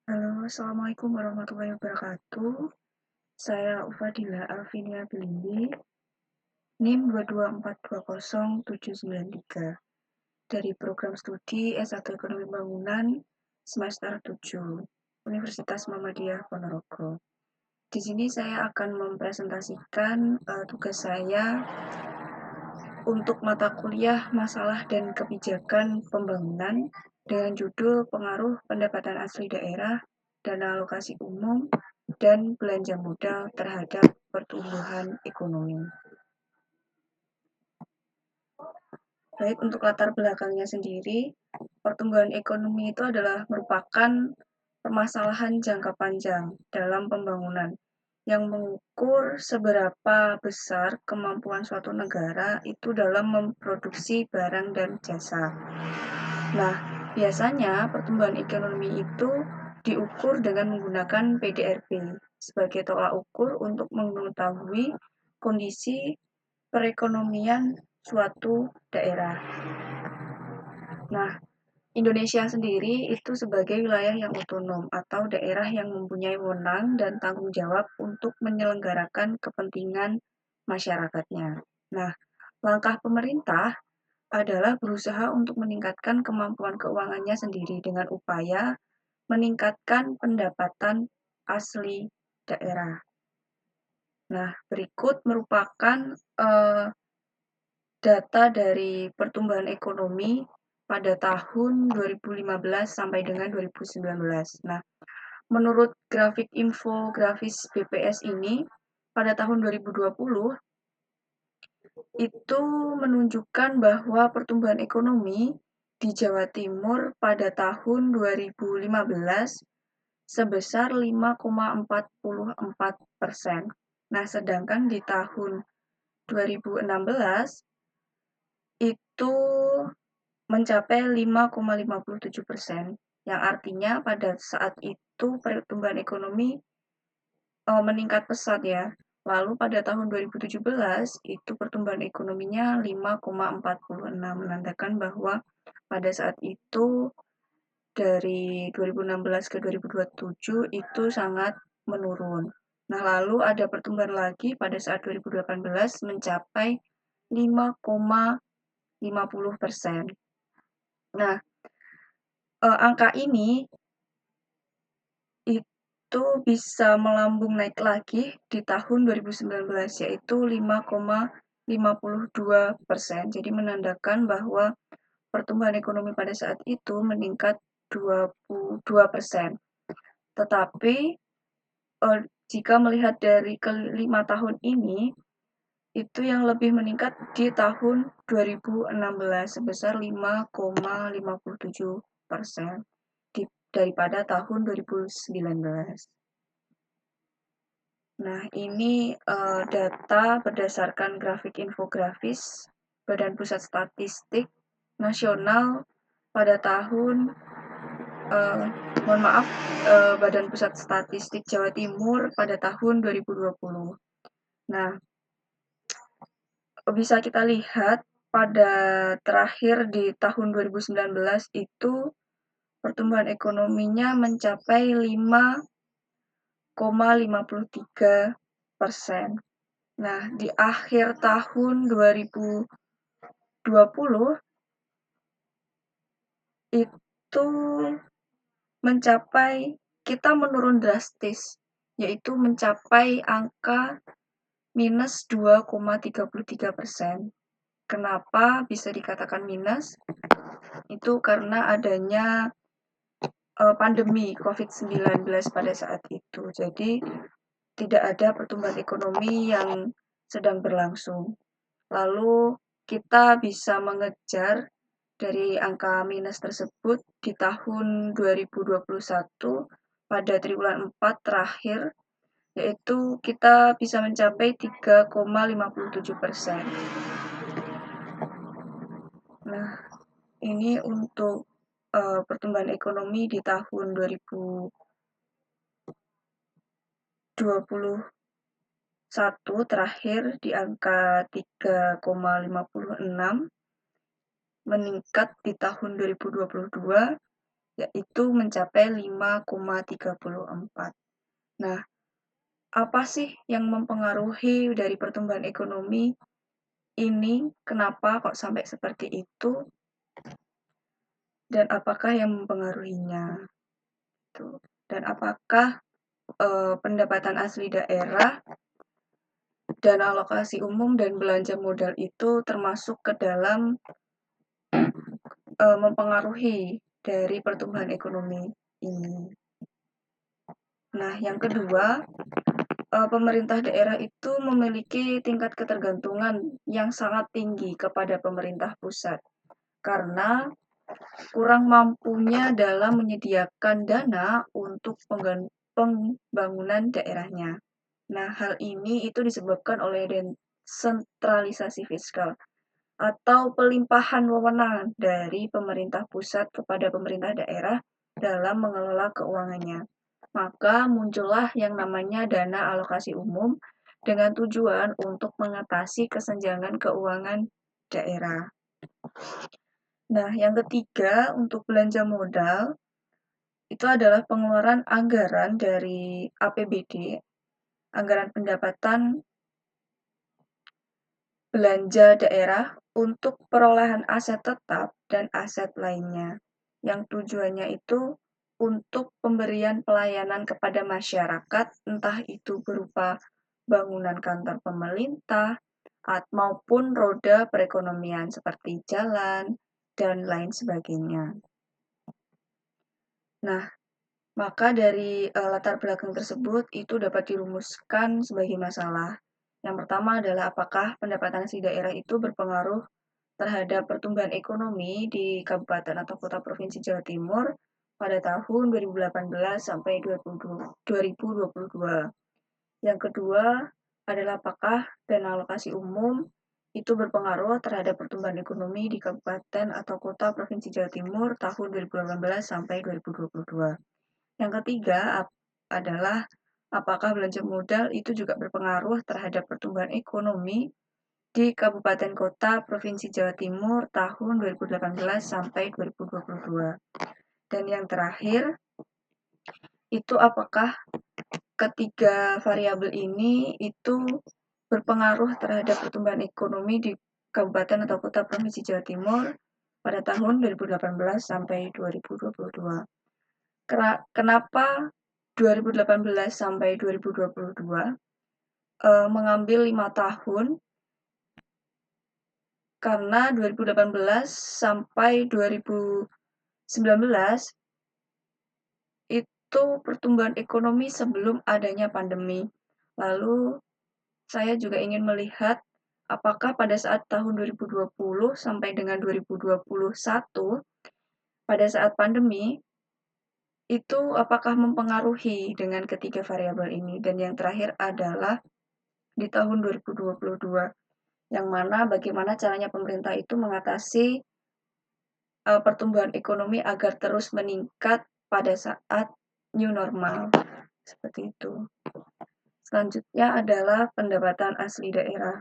Halo, Assalamualaikum warahmatullahi wabarakatuh. Saya Ufadila Alvinia Bilindi, NIM 2242079 dari program studi S1 Ekonomi Bangunan semester 7 Universitas Muhammadiyah Ponorogo. Di sini saya akan mempresentasikan tugas saya untuk mata kuliah Masalah dan Kebijakan Pembangunan dengan judul Pengaruh Pendapatan Asli Daerah, Dana Alokasi Umum, dan Belanja Modal terhadap Pertumbuhan Ekonomi. Baik, untuk latar belakangnya sendiri, pertumbuhan ekonomi itu adalah merupakan permasalahan jangka panjang dalam pembangunan yang mengukur seberapa besar kemampuan suatu negara itu dalam memproduksi barang dan jasa. Nah, biasanya pertumbuhan ekonomi itu diukur dengan menggunakan PDRB sebagai tolak ukur untuk mengetahui kondisi perekonomian suatu daerah. Nah, Indonesia sendiri itu sebagai wilayah yang otonom atau daerah yang mempunyai wewenang dan tanggung jawab untuk menyelenggarakan kepentingan masyarakatnya. Nah, langkah pemerintah adalah berusaha untuk meningkatkan kemampuan keuangannya sendiri dengan upaya meningkatkan pendapatan asli daerah. Nah, berikut merupakan data dari pertumbuhan ekonomi pada tahun 2015 sampai dengan 2019. Nah, menurut grafik infografis BPS ini, pada tahun 2020 itu menunjukkan bahwa pertumbuhan ekonomi di Jawa Timur pada tahun 2015 sebesar 5,44%. Nah, sedangkan di tahun 2016 itu mencapai 5,57%, yang artinya pada saat itu pertumbuhan ekonomi meningkat pesat ya. Lalu pada tahun 2017 itu pertumbuhan ekonominya 5,46, menandakan bahwa pada saat itu dari 2016 ke 2027 itu sangat menurun. Nah, lalu ada pertumbuhan lagi pada saat 2018 mencapai 5,50%. Nah, angka ini itu bisa melambung naik lagi di tahun 2019, yaitu 5,52%. Jadi menandakan bahwa pertumbuhan ekonomi pada saat itu meningkat 22%. Tetapi jika melihat dari kelima tahun ini, itu yang lebih meningkat di tahun 2016 sebesar 5,57% daripada tahun 2019. Nah, ini data berdasarkan grafik infografis Badan Pusat Statistik Nasional pada tahun Badan Pusat Statistik Jawa Timur pada tahun 2020. Nah, bisa kita lihat pada terakhir di tahun 2019 itu pertumbuhan ekonominya mencapai 5,53%. Nah, di akhir tahun 2020 itu kita menurun drastis, yaitu mencapai angka minus 2,33%. Kenapa bisa dikatakan minus? Itu karena adanya pandemi COVID-19 pada saat itu. Jadi tidak ada pertumbuhan ekonomi yang sedang berlangsung. Lalu kita bisa mengejar dari angka minus tersebut di tahun 2021 pada triwulan 4 terakhir, yaitu kita bisa mencapai 3,57%. Nah, ini untuk pertumbuhan ekonomi di tahun 2021 terakhir di angka 3,56, meningkat di tahun 2022 yaitu mencapai 5,34. Nah, apa sih yang mempengaruhi dari pertumbuhan ekonomi ini? Kenapa kok sampai seperti itu? Dan apakah yang mempengaruhinya? Tuh. Dan apakah pendapatan asli daerah dan alokasi umum dan belanja modal itu termasuk ke dalam mempengaruhi dari pertumbuhan ekonomi ini. Nah, yang kedua, pemerintah daerah itu memiliki tingkat ketergantungan yang sangat tinggi kepada pemerintah pusat karena kurang mampunya dalam menyediakan dana untuk pembangunan daerahnya. Nah, hal ini itu disebabkan oleh desentralisasi fiskal atau pelimpahan wewenang dari pemerintah pusat kepada pemerintah daerah dalam mengelola keuangannya. Maka muncullah yang namanya dana alokasi umum dengan tujuan untuk mengatasi kesenjangan keuangan daerah. Nah, yang ketiga untuk belanja modal itu adalah pengeluaran anggaran dari APBD, anggaran pendapatan belanja daerah untuk perolehan aset tetap dan aset lainnya, yang tujuannya itu untuk pemberian pelayanan kepada masyarakat, entah itu berupa bangunan kantor pemerintah maupun roda perekonomian seperti jalan dan lain sebagainya. Nah, maka dari latar belakang tersebut itu dapat dirumuskan sebagai masalah. Yang pertama adalah apakah pendapatan si daerah itu berpengaruh terhadap pertumbuhan ekonomi di kabupaten atau kota provinsi Jawa Timur pada tahun 2018 sampai 2022. Yang kedua adalah apakah dana alokasi umum itu berpengaruh terhadap pertumbuhan ekonomi di kabupaten atau kota provinsi Jawa Timur tahun 2018 sampai 2022. Yang ketiga adalah apakah belanja modal itu juga berpengaruh terhadap pertumbuhan ekonomi di Kabupaten Kota Provinsi Jawa Timur tahun 2018 sampai 2022. Dan yang terakhir, itu apakah ketiga variabel ini itu berpengaruh terhadap pertumbuhan ekonomi di Kabupaten atau Kota Provinsi Jawa Timur pada tahun 2018 sampai 2022. Kenapa 2018 sampai 2022 mengambil 5 tahun? Karena 2018 sampai 2019 itu pertumbuhan ekonomi sebelum adanya pandemi. Lalu saya juga ingin melihat apakah pada saat tahun 2020 sampai dengan 2021 pada saat pandemi itu apakah mempengaruhi dengan ketiga variabel ini. Dan yang terakhir adalah di tahun 2022 yang mana bagaimana caranya pemerintah itu mengatasi pertumbuhan ekonomi agar terus meningkat pada saat new normal. Seperti itu. Selanjutnya adalah pendapatan asli daerah.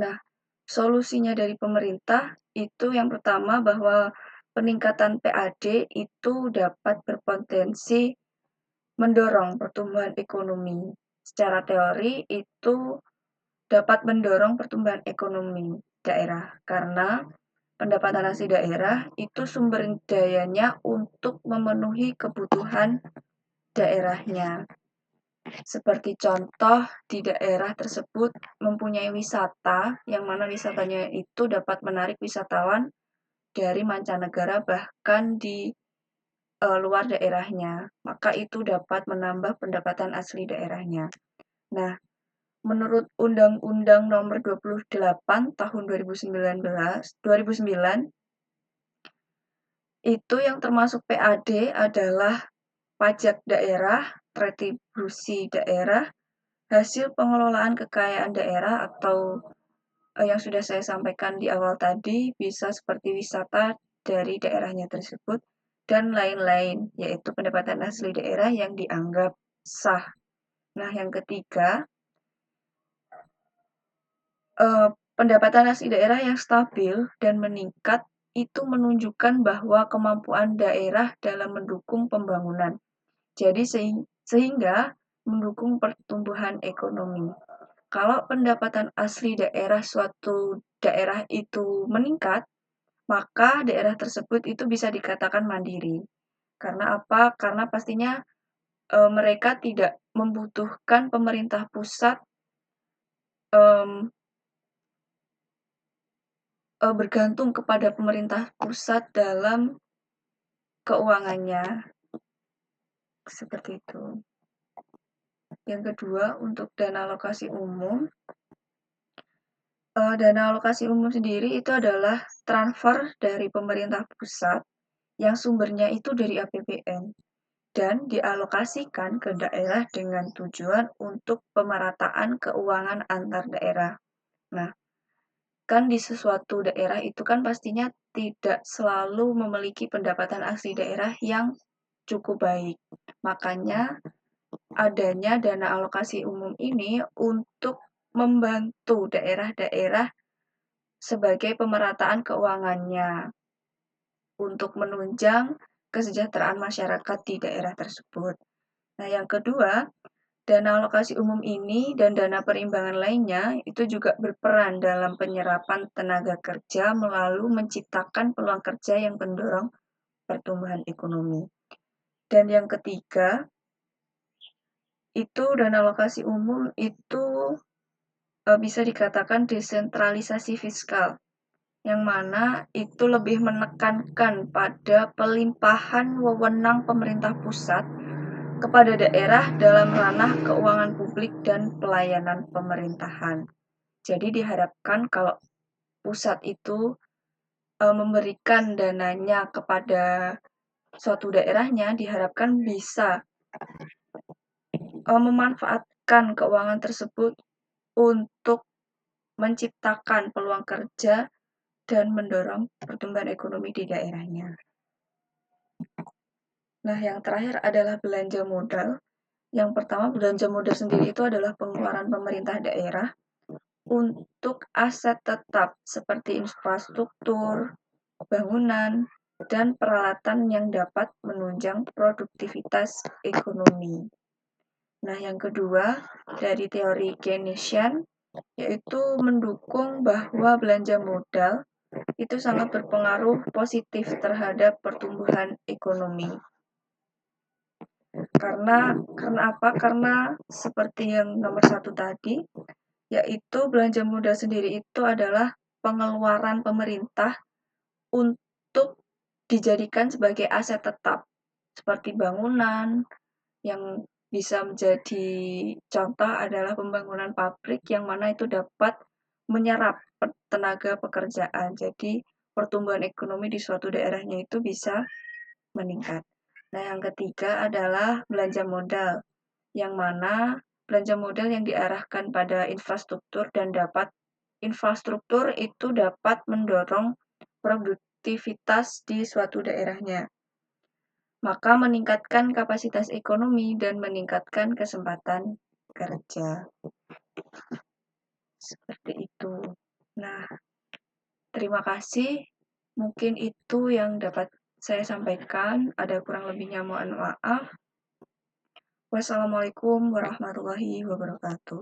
Nah, solusinya dari pemerintah itu yang pertama bahwa peningkatan PAD itu dapat berpotensi mendorong pertumbuhan ekonomi. Secara teori itu dapat mendorong pertumbuhan ekonomi daerah karena pendapatan asli daerah itu sumber dayanya untuk memenuhi kebutuhan daerahnya. Seperti contoh di daerah tersebut mempunyai wisata yang mana wisatanya itu dapat menarik wisatawan dari mancanegara bahkan di luar daerahnya. Maka itu dapat menambah pendapatan asli daerahnya. Nah, menurut Undang-Undang Nomor 28 Tahun 2009 itu yang termasuk PAD adalah pajak daerah, retribusi daerah, hasil pengelolaan kekayaan daerah atau yang sudah saya sampaikan di awal tadi bisa seperti wisata dari daerahnya tersebut dan lain-lain, yaitu pendapatan asli daerah yang dianggap sah. Nah, yang ketiga, pendapatan asli daerah yang stabil dan meningkat itu menunjukkan bahwa kemampuan daerah dalam mendukung pembangunan. Jadi sehingga mendukung pertumbuhan ekonomi. Kalau pendapatan asli daerah suatu daerah itu meningkat, maka daerah tersebut itu bisa dikatakan mandiri. Karena apa? Karena pastinya mereka tidak membutuhkan pemerintah pusat bergantung kepada pemerintah pusat dalam keuangannya. Seperti itu. Yang kedua, untuk dana alokasi umum. Dana alokasi umum sendiri itu adalah transfer dari pemerintah pusat yang sumbernya itu dari APBN dan dialokasikan ke daerah dengan tujuan untuk pemerataan keuangan antar daerah. Nah, kan di sesuatu daerah itu kan pastinya tidak selalu memiliki pendapatan asli daerah yang cukup baik. Makanya adanya dana alokasi umum ini untuk membantu daerah-daerah sebagai pemerataan keuangannya untuk menunjang kesejahteraan masyarakat di daerah tersebut. Nah, yang kedua, dana alokasi umum ini dan dana perimbangan lainnya itu juga berperan dalam penyerapan tenaga kerja melalui menciptakan peluang kerja yang mendorong pertumbuhan ekonomi. Dan yang ketiga, itu dana alokasi umum itu bisa dikatakan desentralisasi fiskal, yang mana itu lebih menekankan pada pelimpahan wewenang pemerintah pusat kepada daerah dalam ranah keuangan publik dan pelayanan pemerintahan. Jadi diharapkan kalau pusat itu memberikan dananya kepada suatu daerahnya, diharapkan bisa memanfaatkan keuangan tersebut untuk menciptakan peluang kerja dan mendorong pertumbuhan ekonomi di daerahnya. Nah, yang terakhir adalah belanja modal. Yang pertama, belanja modal sendiri itu adalah pengeluaran pemerintah daerah untuk aset tetap seperti infrastruktur, bangunan, dan peralatan yang dapat menunjang produktivitas ekonomi. Nah, yang kedua, dari teori Keynesian, yaitu mendukung bahwa belanja modal itu sangat berpengaruh positif terhadap pertumbuhan ekonomi. Karena apa? Karena seperti yang nomor 1 tadi, yaitu belanja modal sendiri itu adalah pengeluaran pemerintah untuk dijadikan sebagai aset tetap, seperti bangunan, yang bisa menjadi contoh adalah pembangunan pabrik yang mana itu dapat menyerap tenaga pekerjaan. Jadi pertumbuhan ekonomi di suatu daerahnya itu bisa meningkat. Nah, yang ketiga adalah belanja modal, yang mana belanja modal yang diarahkan pada infrastruktur dan infrastruktur itu dapat mendorong produktivitas di suatu daerahnya. Maka meningkatkan kapasitas ekonomi dan meningkatkan kesempatan kerja. Seperti itu. Nah, terima kasih. Mungkin itu yang dapat saya sampaikan. Ada kurang lebihnya mohon maaf. Wassalamualaikum warahmatullahi wabarakatuh.